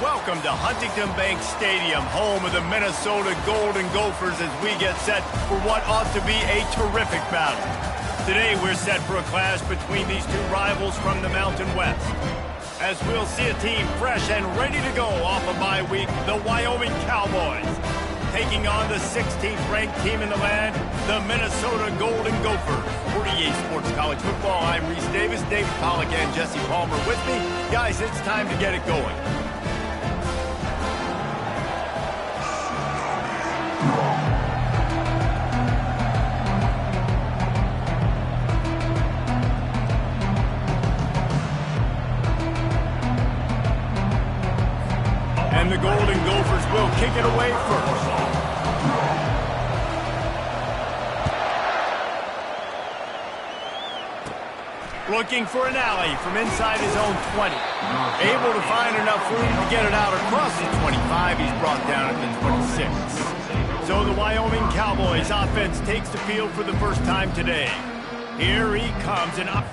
Welcome to Huntington Bank Stadium, home of the Minnesota Golden Gophers, as we get set for what ought to be a terrific battle. Today we're set for a clash between these two rivals from the Mountain West, as we'll see a team fresh and ready to go off a bye week, the Wyoming Cowboys, taking on the 16th ranked team in the land, the Minnesota Golden Gophers. For EA Sports College Football, I'm Reese Davis, David Pollack and Jesse Palmer with me. Guys, it's time to get it going. And the Golden Gophers will kick it away first. Looking for an alley from inside his own 20. Able to find enough room to get it out across the 25. He's brought down at the 26. So the Wyoming Cowboys offense takes the field for the first time today. Here he comes, and up.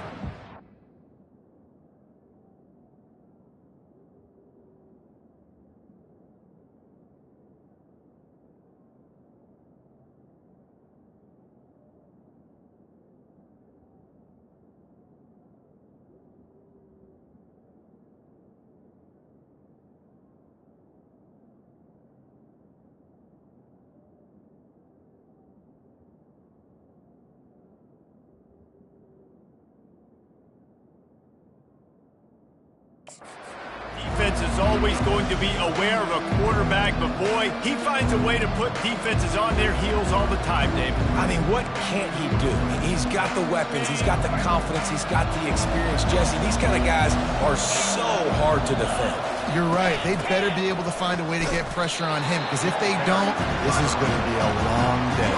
Defense is always going to be aware of a quarterback, but boy, he finds a way to put defenses on their heels all the time, David. I mean, what can't he do? He's got the weapons, he's got the confidence, he's got the experience. Jesse, these kind of guys are so hard to defend. You're right. They'd better be able to find a way to get pressure on him, because if they don't, this is going to be a long day.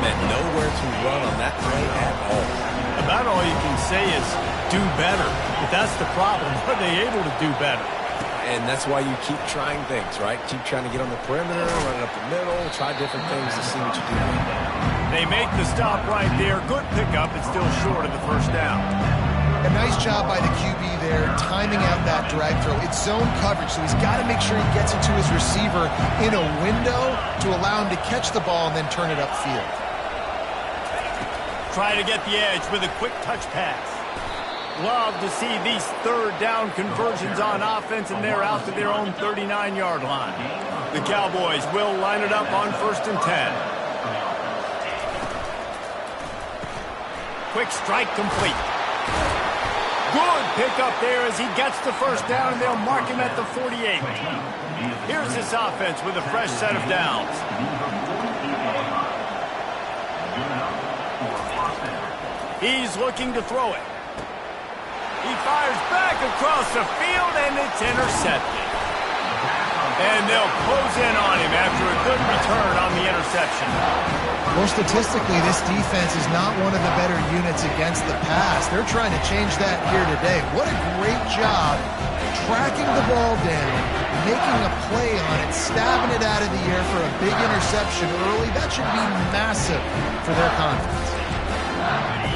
Man, nowhere to run on that play at all. About all you can say is do better. But that's the problem. Are they able to do better? And that's why you keep trying things, right? Keep trying to get on the perimeter, run it up the middle, try different things to see what you do. They make the stop right there. Good pickup. It's still short of the first down. A nice job by the QB there, timing out that drag throw. It's zone coverage, so he's got to make sure he gets it to his receiver in a window to allow him to catch the ball and then turn it upfield. Try to get the edge with a quick touch pass. Love to see these third down conversions on offense, and they're out to their own 39-yard line. The Cowboys will line it up on 1st and 10. Quick strike complete. Good pickup there as he gets the first down, and they'll mark him at the 48. Here's this offense with a fresh set of downs. He's looking to throw it. He fires back across the field, and it's intercepted. And they'll close in on him after a good return on the interception. Well, statistically, this defense is not one of the better units against the pass. They're trying to change that here today. What a great job tracking the ball down, making a play on it, stabbing it out of the air for a big interception early. That should be massive for their confidence.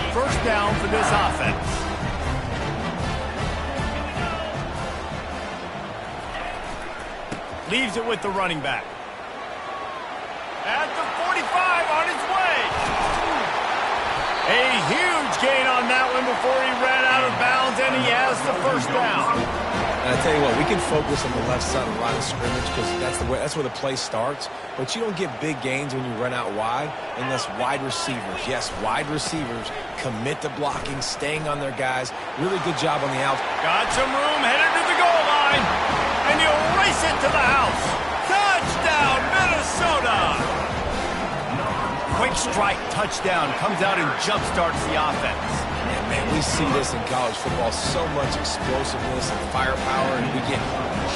First down for this offense. Leaves it with the running back. At the 45, on his way. A huge gain on that one before he ran out of bounds, and he has the first down. And I tell you what, we can focus on the left side of the line of scrimmage because that's where the play starts. But you don't get big gains when you run out wide unless wide receivers, yes, wide receivers, commit to blocking, staying on their guys. Really good job on the out. Got some room, headed to the goal line, and he'll race it to the house. Touchdown, Minnesota! Quick strike touchdown comes out and jumpstarts the offense. And man, we see this in college football, so much explosiveness and firepower, and we get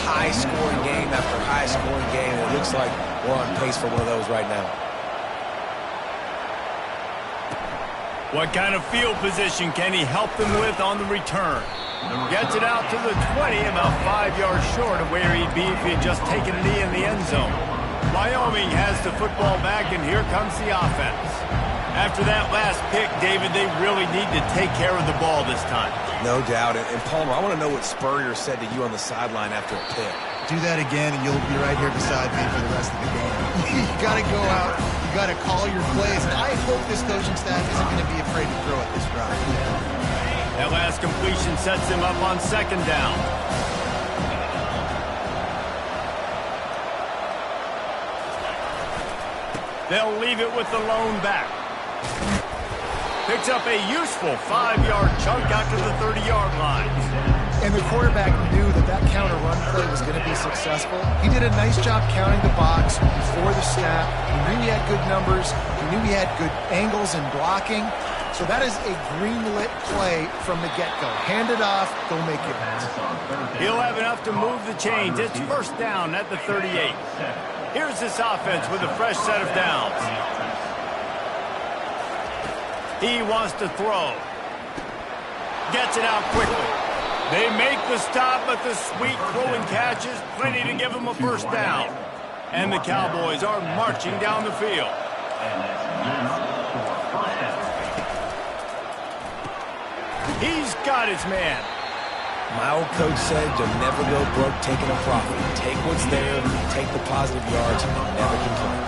high-scoring game after high-scoring game, and it looks like we're on pace for one of those right now. What kind of field position can he help them with on the return? Gets it out to the 20, about 5 yards short of where he'd be if he had just taken a knee in the end zone. Wyoming has the football back, and here comes the offense. After that last pick, David, they really need to take care of the ball this time. No doubt. And Palmer, I want to know what Spurrier said to you on the sideline after a pick. Do that again, and you'll be right here beside me for the rest of the game. You got to go out. You got to call your plays. And I hope this coaching staff isn't going to be afraid to throw at this drive. That last completion sets him up on second down. They'll leave it with the lone back. Picks up a useful 5-yard chunk out to the 30-yard line. And the quarterback knew that that counter run play was going to be successful. He did a nice job counting the box before the snap. He knew he had good numbers. He knew he had good angles and blocking. So that is a green-lit play from the get-go. Hand it off, go make your pass. He'll have enough to move the chains. It's first down at the 38. Here's this offense with a fresh set of downs. He wants to throw. Gets it out quickly. They make the stop, but the sweet throwing catch is plenty to give him a first down. And the Cowboys are marching down the field. He's got his man. My old coach said you'll never go broke taking a profit. Take what's there, take the positive yards, and never complain.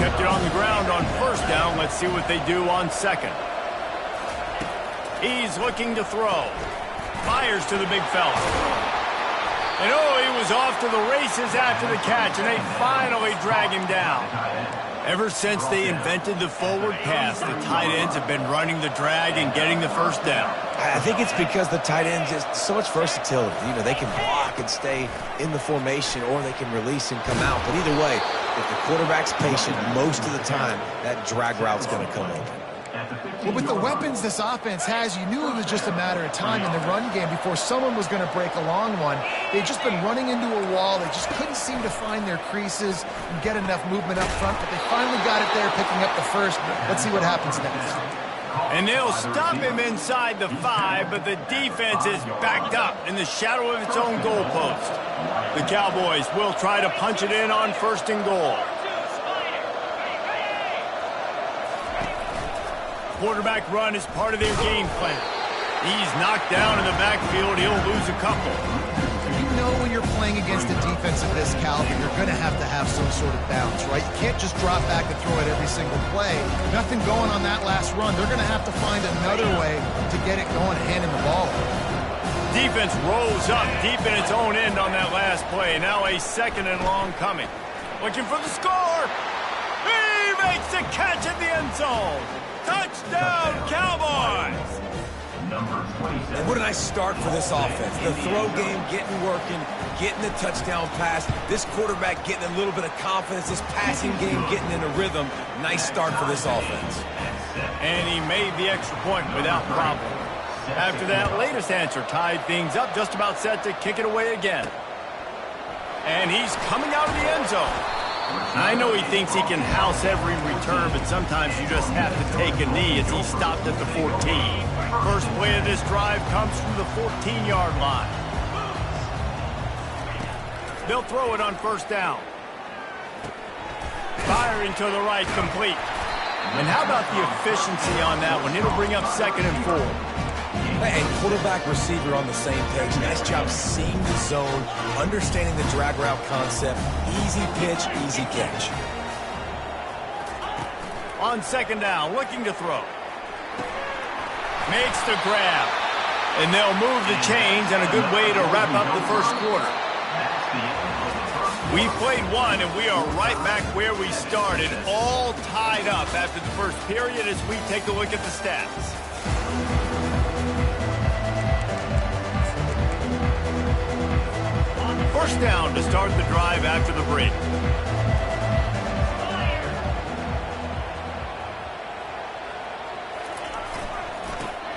Kept it on the ground on first down. Let's see what they do on second. He's looking to throw. Fires to the big fella. And he was off to the races after the catch, and they finally drag him down. Ever since they invented the forward pass, the tight ends have been running the drag and getting the first down. I think it's because the tight end just so much versatility. You know, they can block and stay in the formation, or they can release and come out. But either way, if the quarterback's patient, most of the time, that drag route's going to come open. Well, with the weapons this offense has, you knew it was just a matter of time in the run game before someone was going to break a long one. They've just been running into a wall. They just couldn't seem to find their creases and get enough movement up front, but they finally got it there, picking up the first. Let's see what happens next. And they'll stop him inside the 5, but the defense is backed up in the shadow of its own goalpost. The Cowboys will try to punch it in on first and goal. Quarterback run is part of their game plan. He's knocked down in the backfield. He'll lose a couple. You know when you're playing against a defense of this caliber, you're going to have some sort of bounce, right? You can't just drop back and throw it every single play. Nothing going on that last run. They're going to have to find another way to get it going and handing the ball. Defense rolls up deep in its own end on that last play. Now a second and long coming. Looking for the score. He makes the catch at the end zone. Touchdown, Cowboys! And what a nice start for this offense. The throw game getting working, getting the touchdown pass. This quarterback getting a little bit of confidence. This passing game getting in a rhythm. Nice start for this offense. And he made the extra point without problem. After that latest answer tied things up, just about set to kick it away again. And he's coming out of the end zone. I know he thinks he can house every return, but sometimes you just have to take a knee as he stopped at the 14. First play of this drive comes from the 14-yard line. They'll throw it on first down. Firing to the right, complete. And how about the efficiency on that one? It'll bring up second and 4. And quarterback receiver on the same page. Nice job seeing the zone, understanding the drag route concept. Easy pitch, easy catch. On second down, looking to throw. Makes the grab. And they'll move the chains, and a good way to wrap up the first quarter. We've played one, and we are right back where we started, all tied up after the first period as we take a look at the stats. First down to start the drive after the break.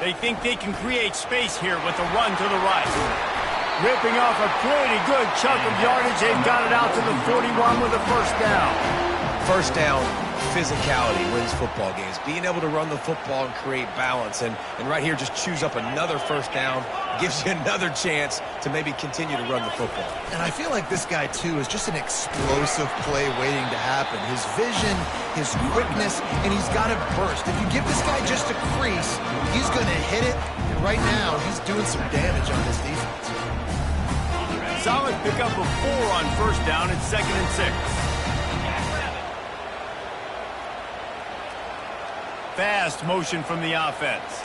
They think they can create space here with a run to the right. Ripping off a pretty good chunk of yardage. They've got it out to the 41 with a first down. First down, physicality wins football games. Being able to run the football and create balance. And right here, just choose up another first down. Gives you another chance to maybe continue to run the football. And I feel like this guy, too, is just an explosive play waiting to happen. His vision, his quickness, and he's got to burst. If you give this guy just a crease, he's going to hit it. And right now, he's doing some damage on this defense. solid pickup of 4 on first down at 2nd and 6. Fast motion from the offense.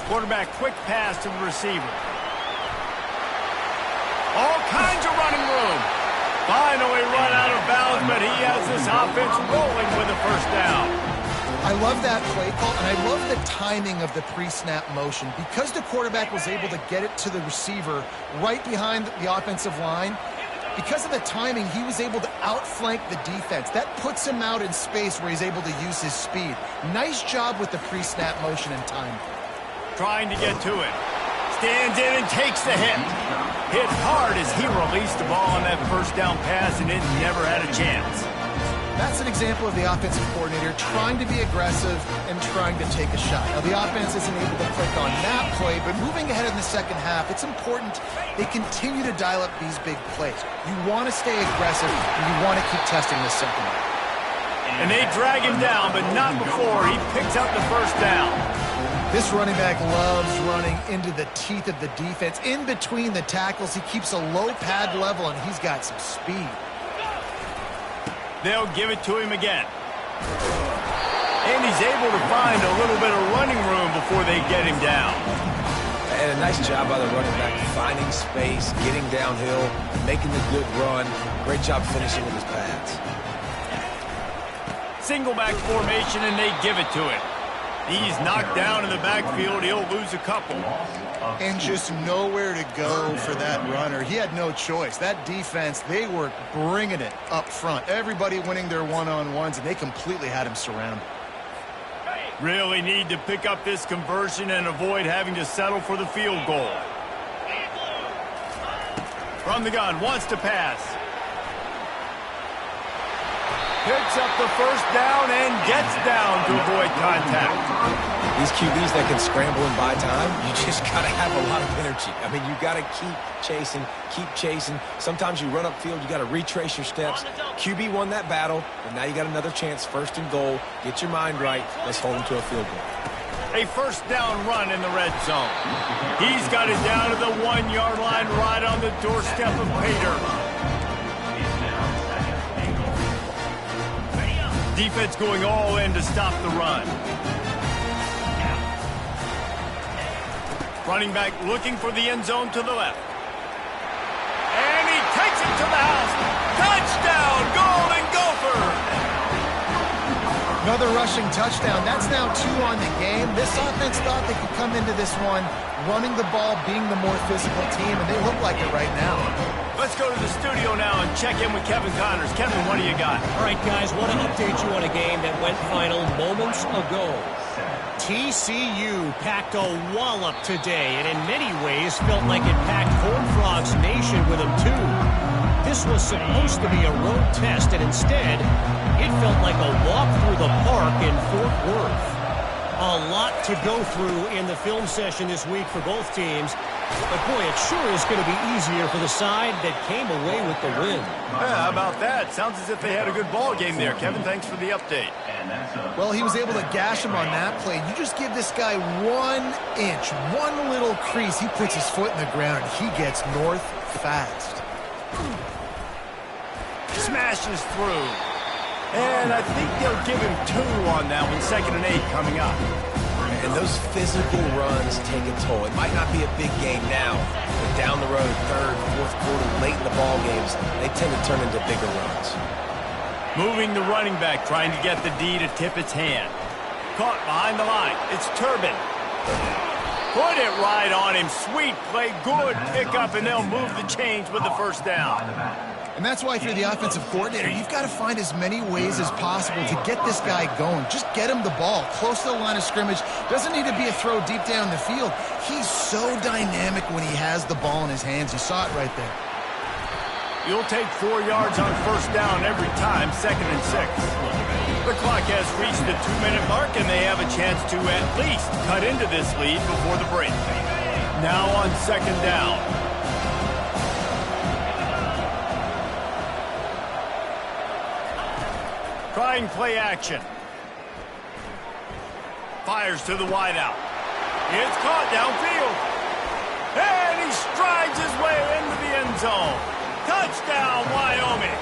Quarterback quick pass to the receiver. All kinds of running room. Finally run out of bounds, but he has this offense rolling with a first down. I love that play call, and I love the timing of the pre-snap motion. Because the quarterback was able to get it to the receiver right behind the offensive line, because of the timing, he was able to outflank the defense. That puts him out in space where he's able to use his speed. Nice job with the pre-snap motion and timing. Trying to get to it. Stands in and takes the hit. Hit hard as he released the ball on that first down pass, and it never had a chance. That's an example of the offensive coordinator trying to be aggressive and trying to take a shot. Now, the offense isn't able to click on that play, but moving ahead in the second half, it's important they continue to dial up these big plays. You want to stay aggressive, and you want to keep testing the second half. And they drag him down, but not before he picks up the first down. This running back loves running into the teeth of the defense. In between the tackles, he keeps a low pad level, and he's got some speed. They'll give it to him again. And he's able to find a little bit of running room before they get him down. And a nice job by the running back, finding space, getting downhill, making the good run. Great job finishing with his pads. Single back formation, and they give it to him. He's knocked down in the backfield. He'll lose a couple. And just nowhere to go for that runner. He had no choice. That defense, they were bringing it up front. Everybody winning their one-on-ones, and they completely had him surrounded. Really need to pick up this conversion and avoid having to settle for the field goal. From the gun, wants to pass. Picks up the first down and gets down to avoid contact. These QBs that can scramble and buy time, you just got to have a lot of energy. I mean, you got to keep chasing, keep chasing. Sometimes you run upfield, you got to retrace your steps. QB won that battle, and now you got another chance, 1st and goal. Get your mind right. Let's hold them to a field goal. A first down run in the red zone. He's got it down to the 1-yard line right on the doorstep of Pater. Defense going all in to stop the run. Running back looking for the end zone to the left. And he takes it to the house. Touchdown, Golden Gophers! Another rushing touchdown. That's now 2 on the game. This offense thought they could come into this one running the ball, being the more physical team, and they look like it right now. Let's go to the studio now and check in with Kevin Connors. Kevin, what do you got? All right, guys, want to update you on a game that went final moments ago. TCU packed a wallop today, and in many ways felt like it packed Horned Frogs Nation with them, too. This was supposed to be a road test, and instead, it felt like a walk through the park in Fort Worth. A lot to go through in the film session this week for both teams. But, boy, it sure is going to be easier for the side that came away with the win. Yeah, how about that? Sounds as if they had a good ball game there. Kevin, thanks for the update. Well, he was able to gash him on that play. You just give this guy 1 inch, one little crease. He puts his foot in the ground, and he gets north fast. Smashes through. And I think they'll give him 2 on that one. 2nd and 8 coming up. And those physical runs take a toll. It might not be a big game now, but down the road, 3rd, 4th quarter, late in the ball games, they tend to turn into bigger runs. Moving the running back, trying to get the D to tip its hand. Caught behind the line. It's Turbin. Put it right on him. Sweet play, good pickup, and they'll move the chains with the first down. And that's why if you're the offensive coordinator, you've got to find as many ways as possible to get this guy going. Just get him the ball close to the line of scrimmage. Doesn't need to be a throw deep down the field. He's so dynamic when he has the ball in his hands. You saw it right there. You'll take 4 yards on first down every time, 2nd and 6. The clock has reached the 2-minute mark, and they have a chance to at least cut into this lead before the break. Now on 2nd down. Trying play action. Fires to the wideout. It's caught downfield. And he strides his way into the end zone. Touchdown, Wyoming.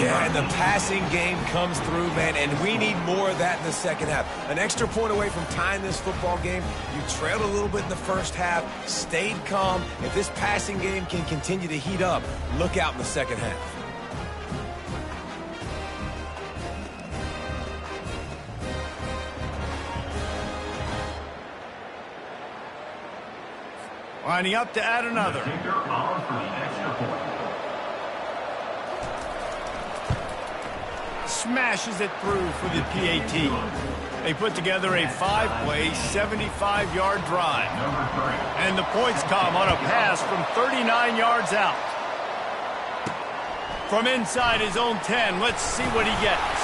Yeah, and the passing game comes through, man, and we need more of that in the second half. An extra point away from tying this football game. You trailed a little bit in the first half, stayed calm. If this passing game can continue to heat up, look out in the second half. Lining up to add another. Smashes it through for the PAT. They put together a 5-play, 75-yard drive. And the points come on a pass from 39 yards out. From inside his own 10, let's see what he gets.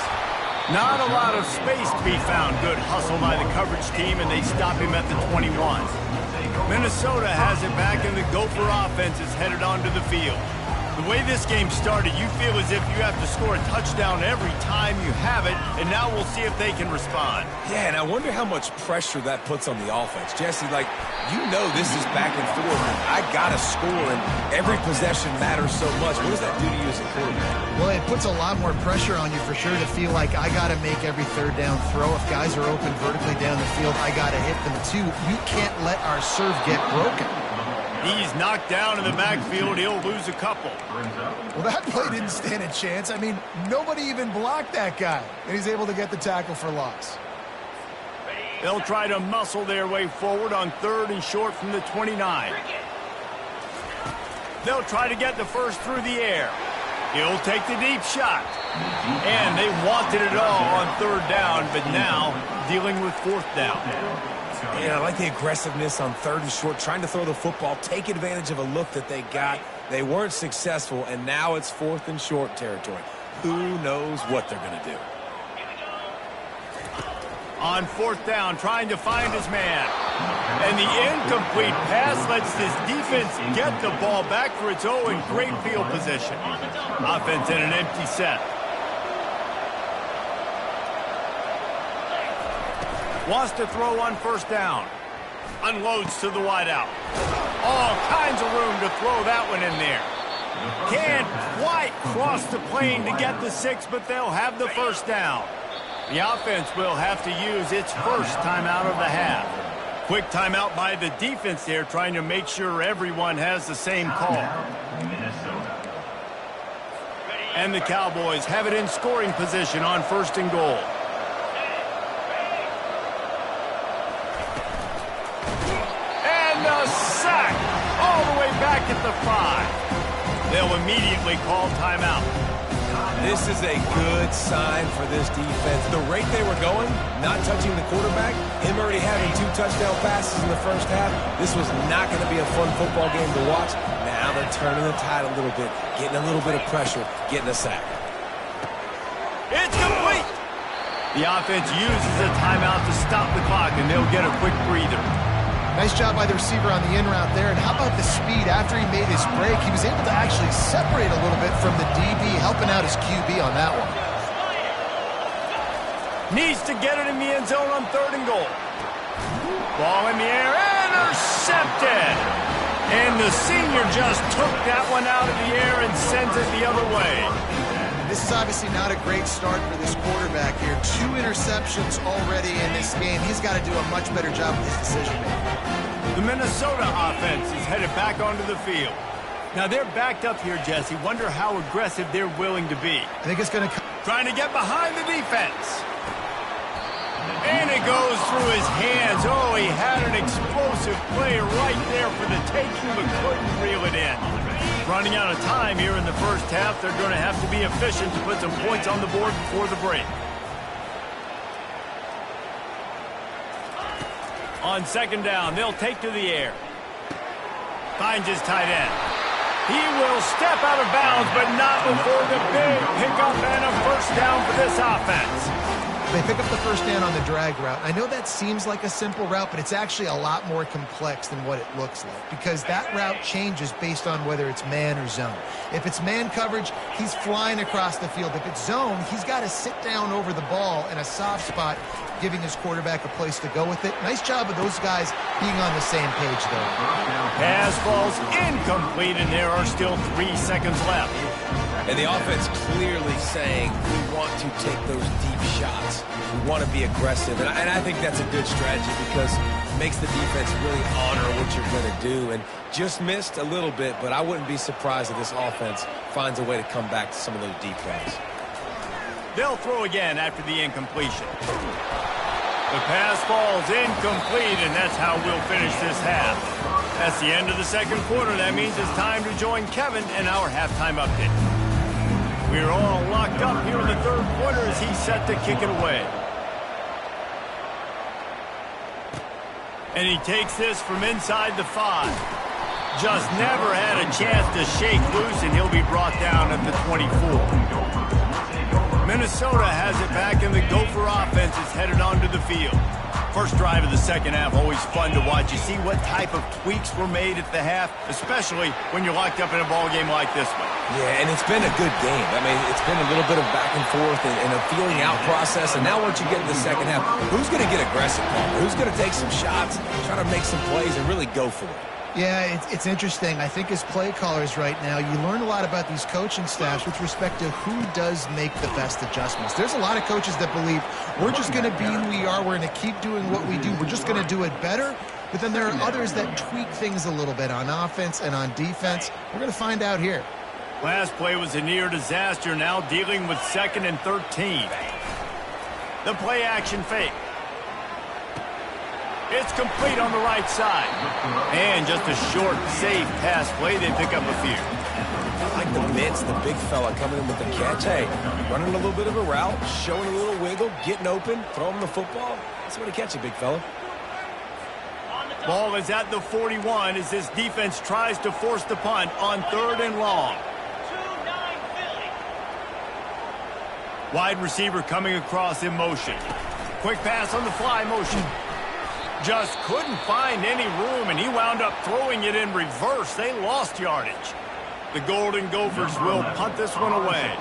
Not a lot of space to be found. Good hustle by the coverage team, and they stop him at the 21. Minnesota has it back, and the Gopher offense is headed onto the field. The way this game started, you feel as if you have to score a touchdown every time you have it, and now we'll see if they can respond. Yeah, and I wonder how much pressure that puts on the offense. Jesse, like, you know this is back and forth. I got to score, and every possession matters so much. What does that do to you as a quarterback? Well, it puts a lot more pressure on you for sure to feel like I got to make every third down throw. If guys are open vertically down the field, I got to hit them too. You can't let our serve get broken. He's knocked down in the backfield. He'll lose a couple. Well, that play didn't stand a chance. I mean, nobody even blocked that guy, and he's able to get the tackle for loss. They'll try to muscle their way forward on 3rd and short from the 29. They'll try to get the first through the air. He'll take the deep shot. And they wanted it all on 3rd down, but now dealing with 4th down. Yeah, I like the aggressiveness on 3rd and short, trying to throw the football, take advantage of a look that they got. They weren't successful, and now it's 4th and short territory. Who knows what they're going to do? On 4th down, trying to find his man. And the incomplete pass lets this defense get the ball back for its own in great field position. Offense in an empty set. Wants to throw on 1st down. Unloads to the wideout. All kinds of room to throw that one in there. Can't quite cross the plane to get the 6, but they'll have the 1st down. The offense will have to use its first timeout of the half. Quick timeout by the defense there, trying to make sure everyone has the same call. And the Cowboys have it in scoring position on 1st and goal. A sack all the way back at the 5. They'll immediately call timeout. This is a good sign for this defense. The rate they were going, not touching the quarterback, him already having 2 touchdown passes in the first half, this was not going to be a fun football game to watch. Now they're turning the tide a little bit, getting a little bit of pressure, getting a sack. It's complete. The offense uses a timeout to stop the clock, and they'll get a quick breather. Nice job by the receiver on the in route there. And how about the speed? After he made his break, he was able to actually separate a little bit from the DB, helping out his QB on that one. Needs to get it in the end zone on 3rd and goal. Ball in the air, intercepted. And the senior just took that one out of the air and sends it the other way. This is obviously not a great start for this quarterback here. 2 interceptions already in this game. He's got to do a much better job with his decision-making. The Minnesota offense is headed back onto the field. Now they're backed up here, Jesse. Wonder how aggressive they're willing to be. I think it's going to come. Trying to get behind the defense. And it goes through his hands. Oh, he had an explosive play right there for the taking, but couldn't reel it in. Running out of time here in the first half. They're going to have to be efficient to put some points on the board before the break. On 2nd down, they'll take to the air. Finds his tight end. He will step out of bounds, but not before the big pickup and a 1st down for this offense. They pick up the first down on the drag route. I know that seems like a simple route, but it's actually a lot more complex than what it looks like because that route changes based on whether it's man or zone. If it's man coverage, he's flying across the field. If it's zone, he's got to sit down over the ball in a soft spot, giving his quarterback a place to go with it. Nice job of those guys being on the same page, though. Pass falls incomplete, and there are still 3 seconds left. And the offense clearly saying we want to take those deep shots. We want to be aggressive. And I think that's a good strategy because it makes the defense really honor what you're going to do. And just missed a little bit, but I wouldn't be surprised if this offense finds a way to come back to some of those deep plays. They'll throw again after the incompletion. The pass falls incomplete, and that's how we'll finish this half. That's the end of the second quarter. That means it's time to join Kevin in our halftime update. We're all locked up here in the third quarter as he's set to kick it away. And he takes this from inside the 5. Just never had a chance to shake loose, and he'll be brought down at the 24. Minnesota has it back, and the Gopher offense is headed onto the field. First drive of the second half, always fun to watch. You see what type of tweaks were made at the half, especially when you're locked up in a ball game like this one. Yeah, and it's been a good game. I mean, it's been a little bit of back and forth and a feeling out process. And now once you get in the second half, who's going to get aggressive, Paul? Who's going to take some shots, try to make some plays, and really go for it? Yeah, it's interesting. I think as play callers right now, you learn a lot about these coaching staffs with respect to who does make the best adjustments. There's a lot of coaches that believe we're just going to be who we are. We're going to keep doing what we do. We're just going to do it better. But then there are others that tweak things a little bit on offense and on defense. We're going to find out here. Last play was a near disaster, now dealing with 2nd and 13. The play action fake. It's complete on the right side. And just a short, safe pass play. They pick up a few. I like the mitts, the big fella coming in with the catch. Hey, running a little bit of a route, showing a little wiggle, getting open, throwing the football. That's what to catch it, big fella. Ball is at the 41 as this defense tries to force the punt on 3rd and long. Wide receiver coming across in motion. Quick pass on the fly motion. Just couldn't find any room, and he wound up throwing it in reverse. They lost yardage. The Golden Gophers will punt this one away.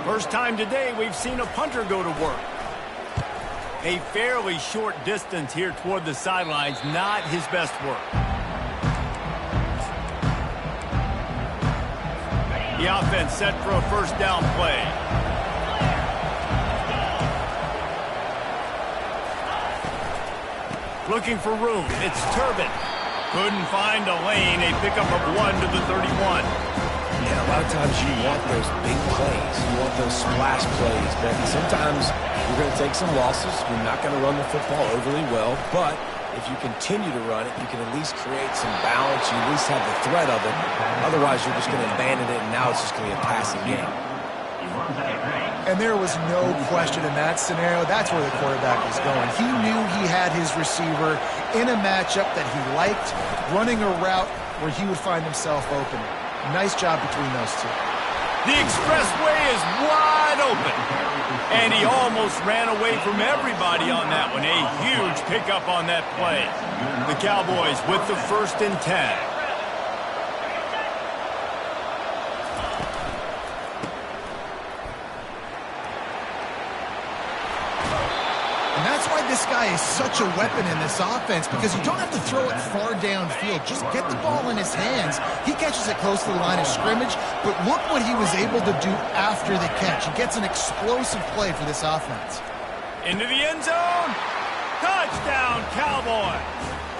First time today we've seen a punter go to work. A fairly short distance here toward the sidelines, not his best work. The offense set for a first down play. Looking for room. It's Turbin. Couldn't find a lane. A pickup of 1 to the 31. Yeah, a lot of times you want those big plays. You want those splash plays. But sometimes you're going to take some losses. You're not going to run the football overly well. But if you continue to run it, you can at least create some balance. You at least have the threat of it. Otherwise, you're just going to abandon it, and now it's just going to be a passing game. And there was no question in that scenario. That's where the quarterback was going. He knew he had his receiver in a matchup that he liked, running a route where he would find himself open. Nice job between those two. The expressway is wide open. And he almost ran away from everybody on that one. A huge pickup on that play. The Cowboys with the 1st and 10. This guy is such a weapon in this offense because you don't have to throw it far downfield. Just get the ball in his hands. He catches it close to the line of scrimmage, but look what he was able to do after the catch. He gets an explosive play for this offense. Into the end zone. Touchdown, Cowboys.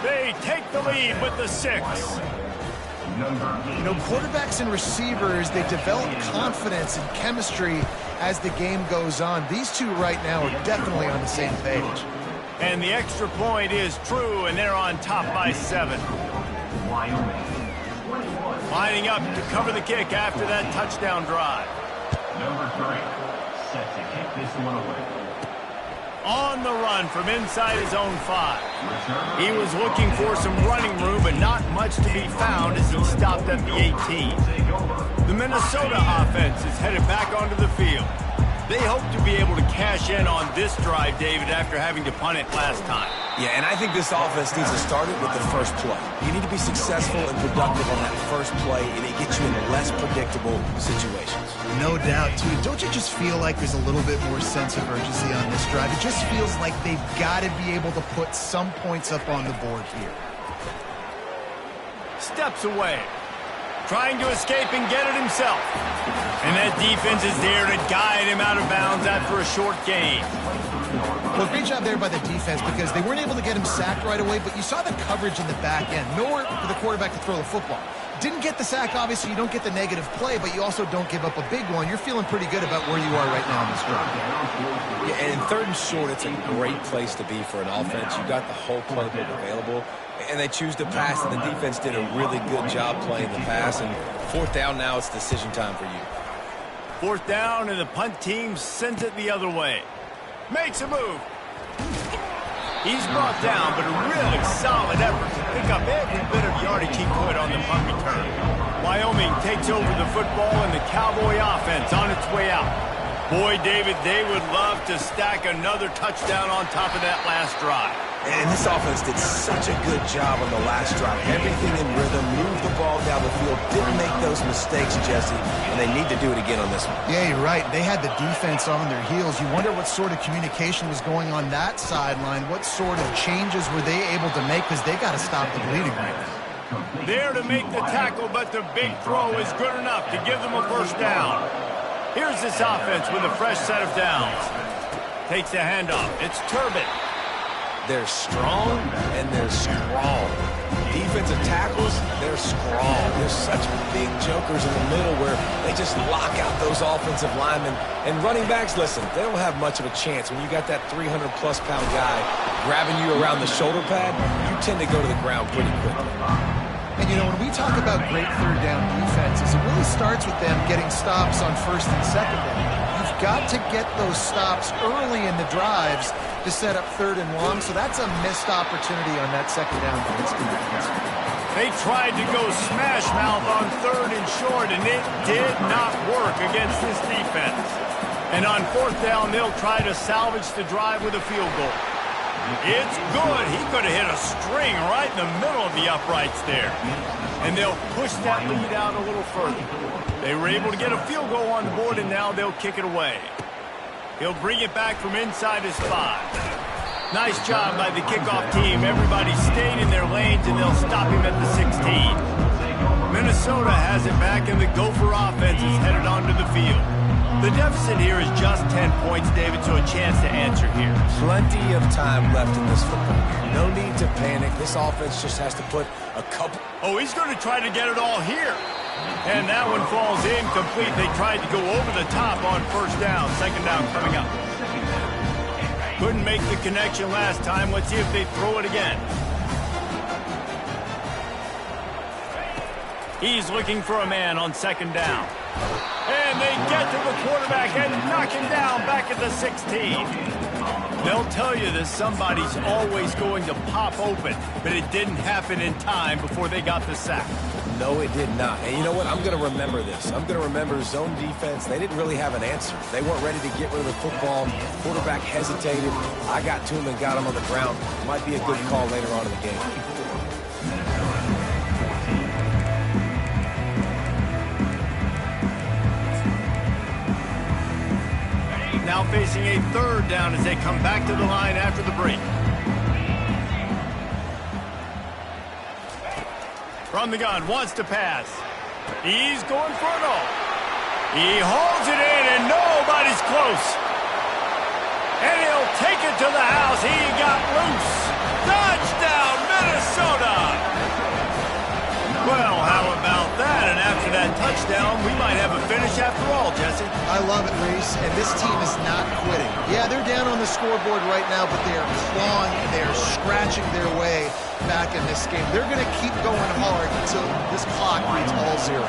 They take the lead with the 6. You know, quarterbacks and receivers, they develop confidence and chemistry as the game goes on. These two right now are definitely on the same page. And the extra point is true, and they're on top by 7. Lining up to cover the kick after that touchdown drive. Number 3, set to kick this one away. On the run from inside his own 5. He was looking for some running room, but not much to be found as he stopped at the 18. The Minnesota offense is headed back onto the field. They hope to be able to cash in on this drive, David, after having to punt it last time. Yeah, and I think this offense needs to start it with the first play. You need to be successful and productive on that first play, and it gets you in less predictable situations. No doubt, too. Don't you just feel like there's a little bit more sense of urgency on this drive? It just feels like they've got to be able to put some points up on the board here. Steps away. Trying to escape and get it himself. And that defense is there to guide him out of bounds after a short gain. Well, great job there by the defense because they weren't able to get him sacked right away, but you saw the coverage in the back end. Nowhere for the quarterback to throw the football. Didn't get the sack, obviously. You don't get the negative play, but you also don't give up a big one. You're feeling pretty good about where you are right now in this drive. Yeah, and in 3rd and short, it's a great place to be for an offense. You got the whole playbook available, and they choose to pass, and the defense did a really good job playing the pass. And 4th down now, it's decision time for you. 4th down, and the punt team sends it the other way. Makes a move. He's brought down, but a really solid effort to pick up every bit of yardage he could on the punt return. Wyoming takes over the football, and the Cowboy offense on its way out. Boy, David, they would love to stack another touchdown on top of that last drive. And this offense did such a good job on the last drive. Everything in rhythm, moved the ball down the field, didn't make those mistakes, Jesse, and they need to do it again on this one. Yeah, you're right. They had the defense on their heels. You wonder what sort of communication was going on that sideline. What sort of changes were they able to make because they got to stop the bleeding right now. There to make the tackle, but the big throw is good enough to give them a first down. Here's this offense with a fresh set of downs. Takes the handoff. It's Turbin. They're strong, and they're strong. Defensive tackles, they're strong. There's such big jokers in the middle where they just lock out those offensive linemen. And running backs, listen, they don't have much of a chance. When you got that 300-plus pound guy grabbing you around the shoulder pad, you tend to go to the ground pretty quickly. And, you know, when we talk about great 3rd down defenses, it really starts with them getting stops on 1st and 2nd down. You've got to get those stops early in the drives to set up 3rd and long, so that's a missed opportunity on that 2nd down. They tried to go smash mouth on 3rd and short, and it did not work against this defense. And on 4th down, they'll try to salvage the drive with a field goal. It's good. He could have hit a string right in the middle of the uprights there. And they'll push that lead out a little further. They were able to get a field goal on the board, and now they'll kick it away. He'll bring it back from inside his 5. Nice job by the kickoff team. Everybody stayed in their lanes, and they'll stop him at the 16. Minnesota has it back, and the Gopher offense is headed onto the field. The deficit here is just 10 points, David, so a chance to answer here. Plenty of time left in this football game. No need to panic. This offense just has to put a couple... Oh, he's going to try to get it all here. And that one falls incomplete. They tried to go over the top on 1st down. 2nd down coming up. Couldn't make the connection last time. Let's see if they throw it again. He's looking for a man on 2nd down. And they get to the quarterback and knock him down back at the 16. They'll tell you that somebody's always going to pop open, but it didn't happen in time before they got the sack. No, it did not. And you know what? I'm going to remember this. I'm going to remember zone defense. They didn't really have an answer. They weren't ready to get rid of the football. Quarterback hesitated. I got to him and got him on the ground. Might be a good call later on in the game. Now facing a 3rd down as they come back to the line after the break. From the gun, wants to pass. He's going for it all. He holds it in, and nobody's close. And he'll take it to the house. He got loose. Touchdown, Minnesota! Well, how about that? And after that touchdown, we might have a finish after all, Jesse. I love it, Reese, and this team is not quitting. Yeah, they're down on the scoreboard right now, but they are clawing and they are scratching their way back in this game. They're going to keep going hard until this clock reads all zeros.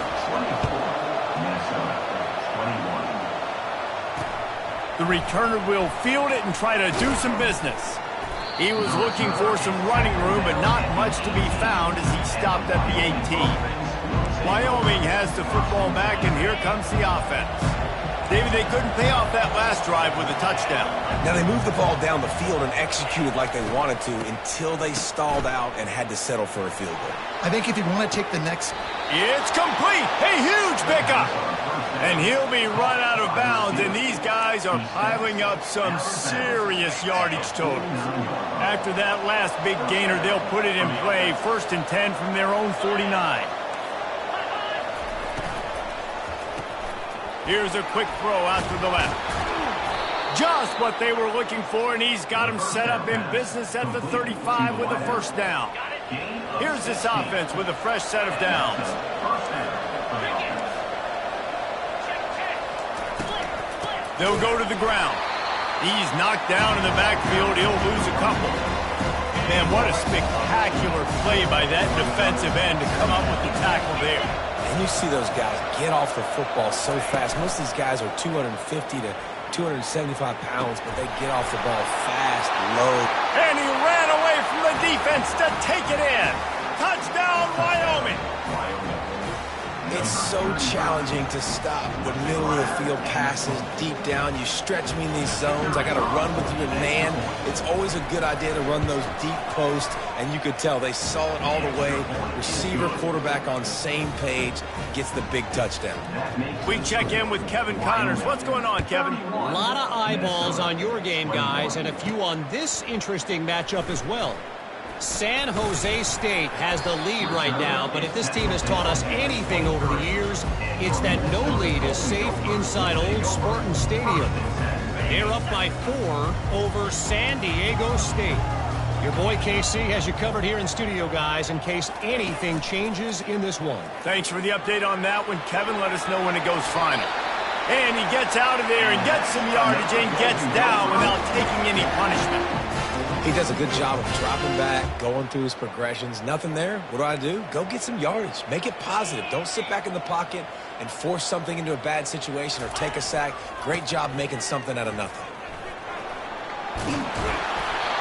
The returner will field it and try to do some business. He was looking for some running room, but not much to be found as he stopped at the 18. Wyoming has the football back, and here comes the offense. David, they couldn't pay off that last drive with a touchdown. Now, they moved the ball down the field and executed like they wanted to until they stalled out and had to settle for a field goal. I think if you want to take the next... It's complete. A huge pickup. And he'll be run out of bounds, and these guys are piling up some serious yardage totals. After that last big gainer, they'll put it in play, 1st and 10 from their own 49. Here's a quick throw out to the left. Just what they were looking for, and he's got them set up in business at the 35 with a 1st down. Here's this offense with a fresh set of downs. They'll go to the ground. He's knocked down in the backfield. He'll lose a couple. Man, what a spectacular play by that defensive end to come up with the tackle there. And you see those guys get off the football so fast. Most of these guys are 250 to 275 pounds, but they get off the ball fast, low. And he ran away from the defense to take it in. Touchdown, Wyoming. It's so challenging to stop the middle of the field passes deep down. You stretch me in these zones. I got to run with you in man. It's always a good idea to run those deep posts, and you could tell they saw it all the way. Receiver, quarterback on same page, gets the big touchdown. We check in with Kevin Connors. What's going on, Kevin? A lot of eyeballs on your game, guys, and a few on this interesting matchup as well. San Jose State has the lead right now, but if this team has taught us anything over the years, it's that no lead is safe inside Old Spartan Stadium. They're up by 4 over San Diego State. Your boy KC has you covered here in studio, guys, in case anything changes in this one. Thanks for the update on that one, Kevin. Let us know when it goes final. And he gets out of there and gets some yardage and gets down without taking any punishment. He does a good job of dropping back, going through his progressions. Nothing there. What do? Go get some yardage. Make it positive. Don't sit back in the pocket and force something into a bad situation or take a sack. Great job making something out of nothing.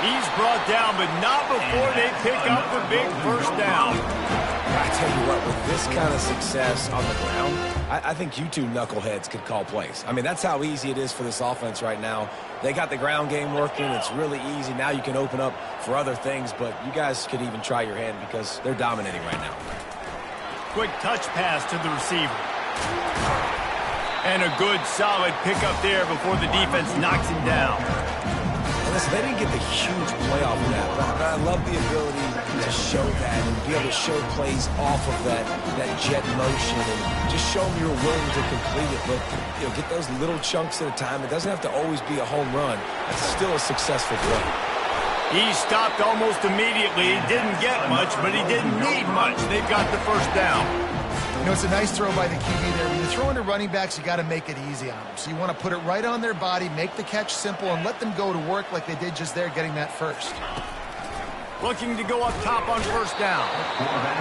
He's brought down, but not before they pick up the big 1st down. I tell you what, with this kind of success on the ground, I think you two knuckleheads could call plays. I mean, that's how easy it is for this offense right now. They got the ground game working. It's really easy. Now you can open up for other things, but you guys could even try your hand because they're dominating right now. Quick touch pass to the receiver. And a good, solid pickup there before the defense knocks him down. And listen, they didn't get the huge play off of that, but I love the ability to show that and be able to show plays off of that jet motion and just show them you're willing to complete it. But, get those little chunks at a time. It doesn't have to always be a home run. It's still a successful play. He stopped almost immediately. He didn't get much, but he didn't need much. They've got the 1st down. It's a nice throw by the QB there. When you're throwing to running backs, you got to make it easy on them. So you want to put it right on their body, make the catch simple, and let them go to work like they did just there, getting that 1st. Looking to go up top on 1st down.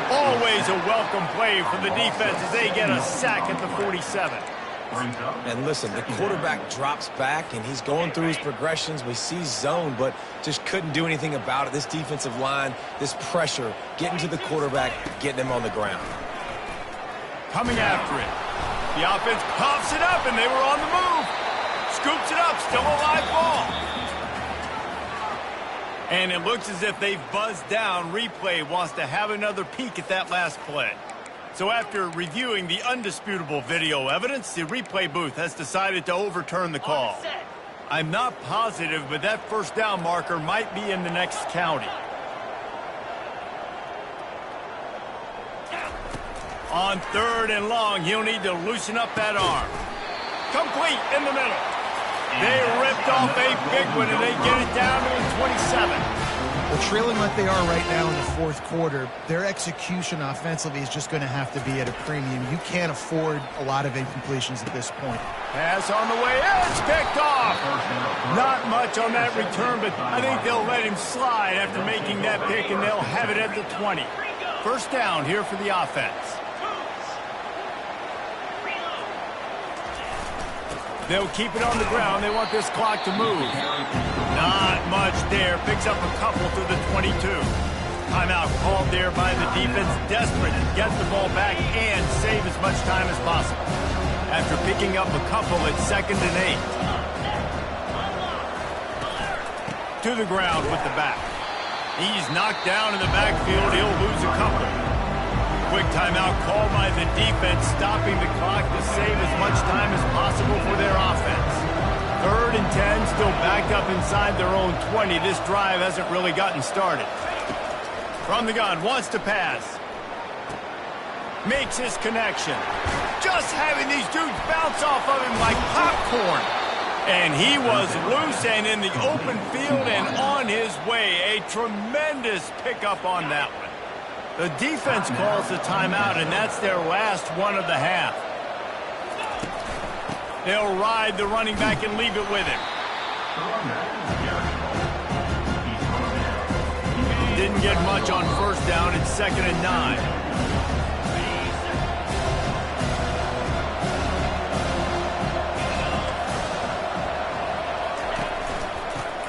Always a welcome play for the defense as they get a sack at the 47. And listen, the quarterback drops back, and he's going through his progressions. We see zone, but just couldn't do anything about it. This defensive line, this pressure, getting to the quarterback, getting him on the ground. Coming after it. The offense pops it up, and they were on the move. Scoops it up, still a live ball. And it looks as if they've buzzed down. Replay wants to have another peek at that last play. So after reviewing the undisputable video evidence, the replay booth has decided to overturn the call. I'm not positive, but that 1st down marker might be in the next county. On 3rd and long, he'll need to loosen up that arm. Complete in the middle. They ripped off a big one, and they get it down to the 27. Well, trailing like they are right now in the 4th quarter, their execution offensively is just going to have to be at a premium. You can't afford a lot of incompletions at this point. Pass on the way. It's picked off. Not much on that return, but I think they'll let him slide after making that pick, and they'll have it at the 20. 1st down here for the offense. They'll keep it on the ground. They want this clock to move. Not much there. Picks up a couple to the 22. Timeout called there by the defense. Desperate to get the ball back and save as much time as possible. after picking up a couple at 2nd and 8. To the ground with the back. He's knocked down in the backfield. He'll lose a couple. Quick timeout called by the defense, stopping the clock to save as much time as possible for their offense. 3rd and 10, still backed up inside their own 20. This drive hasn't really gotten started. From the gun, wants to pass. Makes his connection. Just having these dudes bounce off of him like popcorn. And he was loose and in the open field and on his way. A tremendous pickup on that one. The defense calls the timeout, and that's their last one of the half. They'll ride the running back and leave it with him. Didn't get much on 1st down. It's 2nd and 9.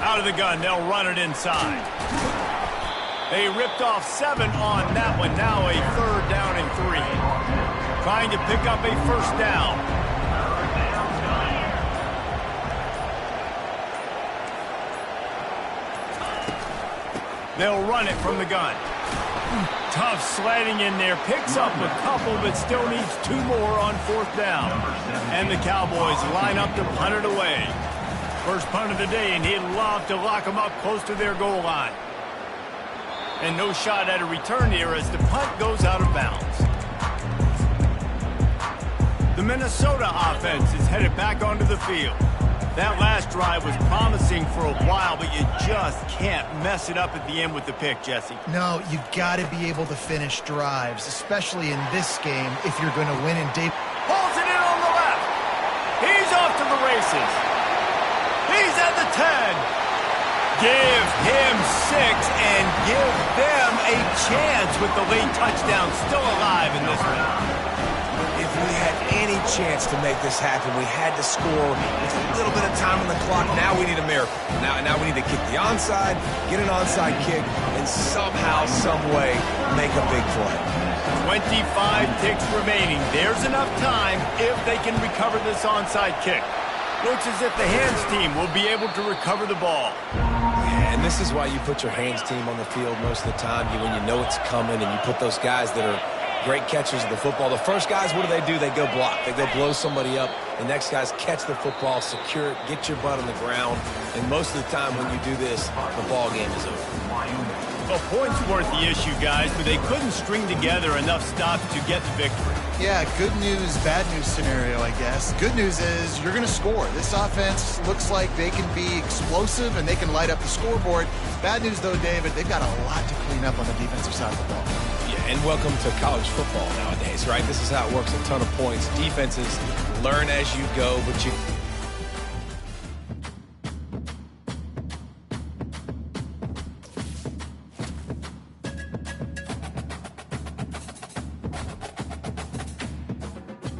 Out of the gun, they'll run it inside. They ripped off 7 on that one. Now a 3rd down and 3. Trying to pick up a 1st down. They'll run it from the gun. Tough sledding in there. Picks up a couple, but still needs 2 more on 4th down. And the Cowboys line up to punt it away. First punt of the day, and he'd love to lock them up close to their goal line. And no shot at a return here as the punt goes out of bounds. The Minnesota offense is headed back onto the field. That last drive was promising for a while, but you just can't mess it up at the end with the pick, Jesse. No, you've got to be able to finish drives, especially in this game if you're going to win. And Dave pulls it in on the left. He's off to the races. He's at the 10. Give him 6 and give them a chance with the late touchdown still alive in this one. If we had any chance to make this happen, we had to score with a little bit of time on the clock. Now we need a miracle. Now we need to kick the onside, get an onside kick, and somehow, some way, make a big play. 25 ticks remaining. There's enough time if they can recover this onside kick. Looks as if the hands team will be able to recover the ball. Yeah, and this is why you put your hands team on the field most of the time. When you know it's coming and you put those guys that are great catchers of the football. The first guys, what do? They go block. They go blow somebody up. The next guys catch the football, secure it, get your butt on the ground. And most of the time when you do this, the ball game is over. Well, points weren't the issue, guys, but they couldn't string together enough stops to get the victory. Yeah, good news, bad news scenario, I guess. Good news is you're going to score. This offense looks like they can be explosive and they can light up the scoreboard. Bad news, though, David, they've got a lot to clean up on the defensive side of the ball. Yeah, and welcome to college football nowadays, right? This is how it works. A ton of points. Defenses learn as you go, but you